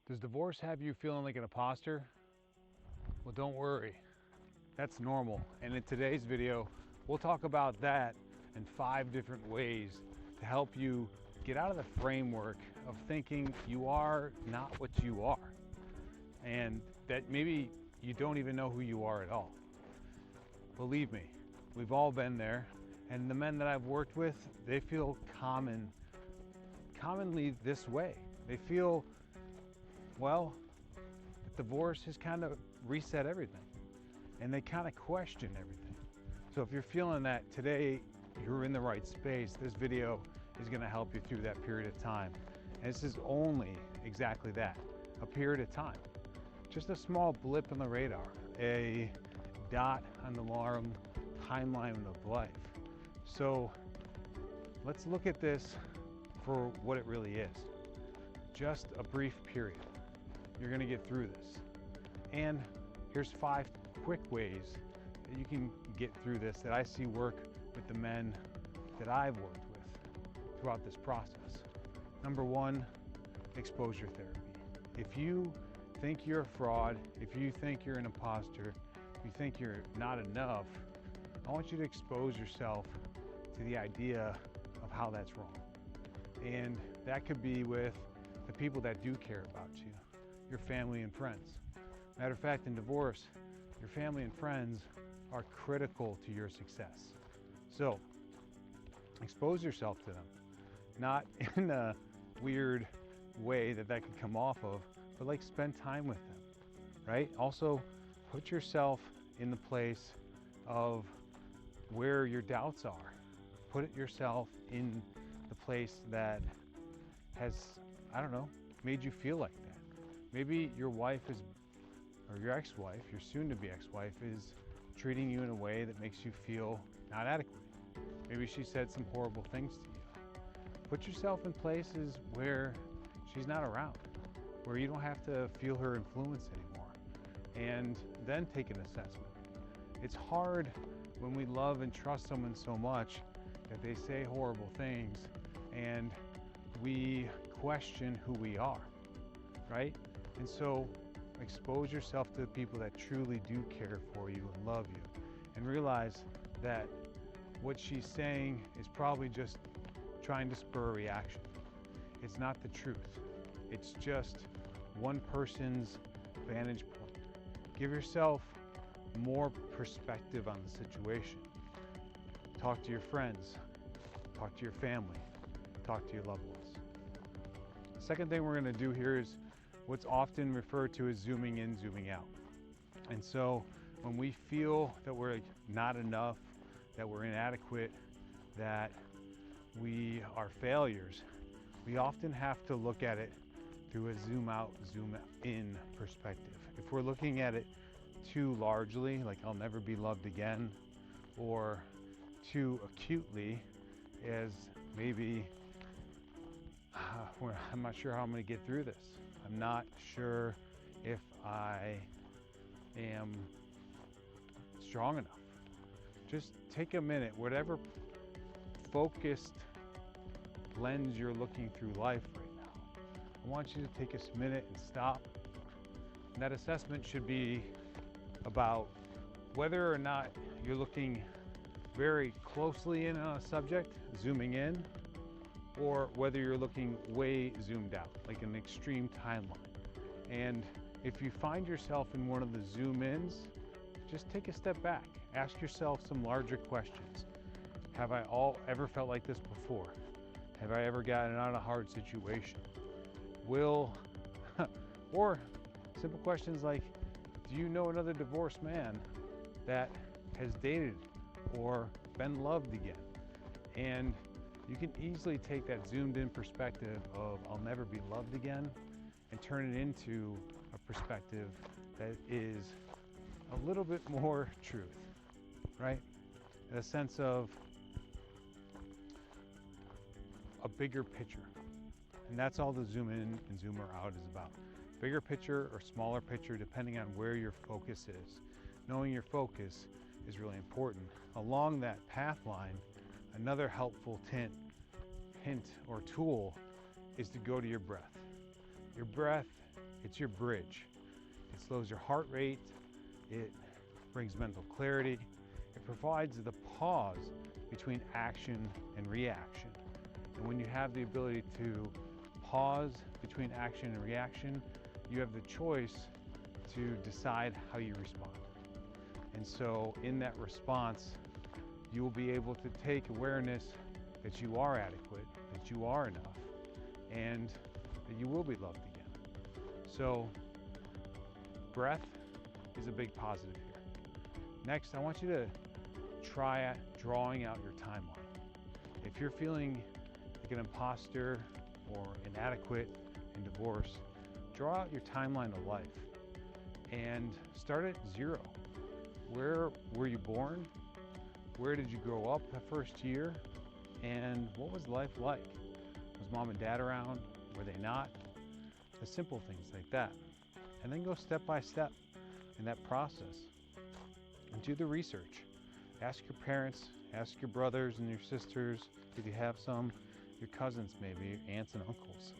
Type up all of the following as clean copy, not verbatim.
Does divorce have you feeling like an imposter? Well, don't worry. That's normal. And in today's video, we'll talk about that and 5 different ways to help you get out of the framework of thinking you are not what you are, and that maybe you don't even know who you are at all. Believe me, we've all been there, and the men that I've worked with, they feel commonly this way. They feel, well, divorce has kind of reset everything, and they kind of question everything. So if you're feeling that today, you're in the right space. This video is going to help you through that period of time. And this is only exactly that, a period of time. Just a small blip on the radar, a dot on the alarm timeline of life. So let's look at this for what it really is. Just a brief period. You're going to get through this. And here's 5 quick ways that you can get through this that I see work with the men that I've worked with throughout this process. Number 1, exposure therapy. If you think you're a fraud, if you think you're an imposter, if you think you're not enough, I want you to expose yourself to the idea of how that's wrong. And that could be with the people that do care about you, your family and friends. Matter of fact, in divorce, your family and friends are critical to your success. So expose yourself to them, not in a weird way that could come off of, but like spend time with them, right? Also, put yourself in the place of where your doubts are. Put yourself in the place that has, I don't know, made you feel like that. Maybe your wife is, or your ex-wife, your soon-to-be ex-wife, is treating you in a way that makes you feel not adequate. Maybe she said some horrible things to you. Put yourself in places where she's not around, where you don't have to feel her influence anymore, and then take an assessment. It's hard when we love and trust someone so much that they say horrible things and we question who we are, right? And so expose yourself to the people that truly do care for you and love you, and realize that what she's saying is probably just trying to spur a reaction. It's not the truth. It's just one person's vantage point. Give yourself more perspective on the situation. Talk to your friends, talk to your family, talk to your loved ones. Second thing we're going to do here is what's often referred to as zooming in, zooming out. And so when we feel that we're not enough, that we're inadequate, that we are failures, we often have to look at it through a zoom out, zoom in perspective. If we're looking at it too largely, like I'll never be loved again, or too acutely as maybe I'm not sure how I'm going to get through this. I'm not sure if I am strong enough. Just take a minute, whatever focused lens you're looking through life right now. I want you to take a minute and stop. And that assessment should be about whether or not you're looking very closely in on a subject, zooming in, or whether you're looking way zoomed out, like an extreme timeline. And if you find yourself in one of the zoom ins, just take a step back. Ask yourself some larger questions. Have I ever felt like this before? Have I ever gotten out of a hard situation? Or simple questions like, do you know another divorced man that has dated or been loved again? And you can easily take that zoomed in perspective of I'll never be loved again and turn it into a perspective that is a little bit more truth, right? In a sense of a bigger picture. And that's all the zoom in and zoom out is about. Bigger picture or smaller picture, depending on where your focus is. Knowing your focus is really important. Along that path line, another helpful hint or tool is to go to your breath. Your breath It's your bridge. It slows your heart rate. It brings mental clarity. It provides the pause between action and reaction. And when you have the ability to pause between action and reaction, you have the choice to decide how you respond. And so in that response, you will be able to take awareness that you are adequate, that you are enough, and that you will be loved again. So breath is a big positive here. Next, I want you to try drawing out your timeline. If you're feeling like an imposter or inadequate in divorce, draw out your timeline of life and start at 0. Where were you born? Where did you grow up the first year? And what was life like? Was mom and dad around? Were they not? The simple things like that. And then go step by step in that process and do the research. Ask your parents, ask your brothers and your sisters, if you have some, your cousins maybe, your aunts and uncles.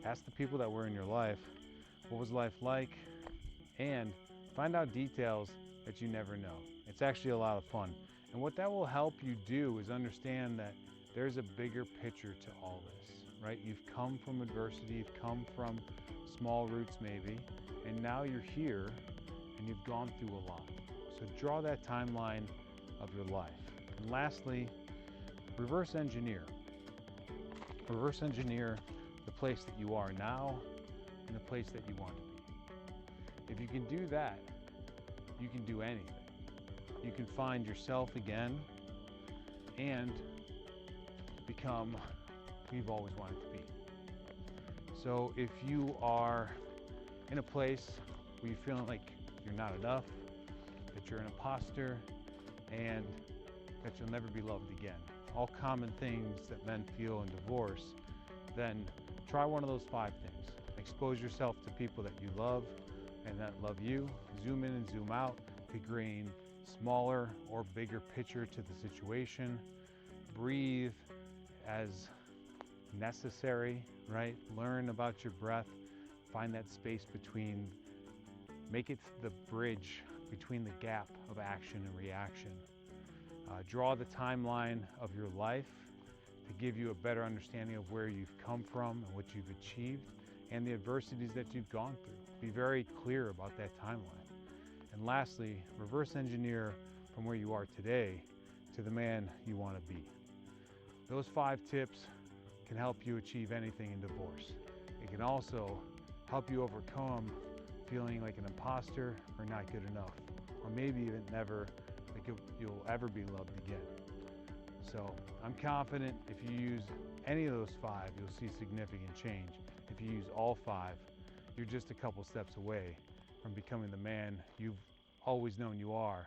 Ask the people that were in your life, what was life like? And find out details that you never know. It's actually a lot of fun. And what that will help you do is understand that there's a bigger picture to all this, right? You've come from adversity, you've come from small roots maybe, and now you're here and you've gone through a lot. So draw that timeline of your life. And lastly, reverse engineer. Reverse engineer the place that you are now and the place that you want to be. If you can do that, you can do anything. You can find yourself again and become who you've always wanted to be. So if you are in a place where you're feeling like you're not enough, that you're an imposter, and that you'll never be loved again, all common things that men feel in divorce, then try one of those 5 things. Expose yourself to people that you love and that love you. Zoom in and zoom out to gain smaller or bigger picture to the situation. Breathe as necessary, right? Learn about your breath. Find that space between, make it the bridge between the gap of action and reaction. Draw the timeline of your life to give you a better understanding of where you've come from and what you've achieved and the adversities that you've gone through. Be very clear about that timeline. And lastly, reverse engineer from where you are today to the man you want to be. Those 5 tips can help you achieve anything in divorce. It can also help you overcome feeling like an imposter or not good enough, or maybe even never like you'll ever be loved again. So I'm confident if you use any of those 5, you'll see significant change. If you use all 5, you're just a couple steps away from becoming the man you've always known you are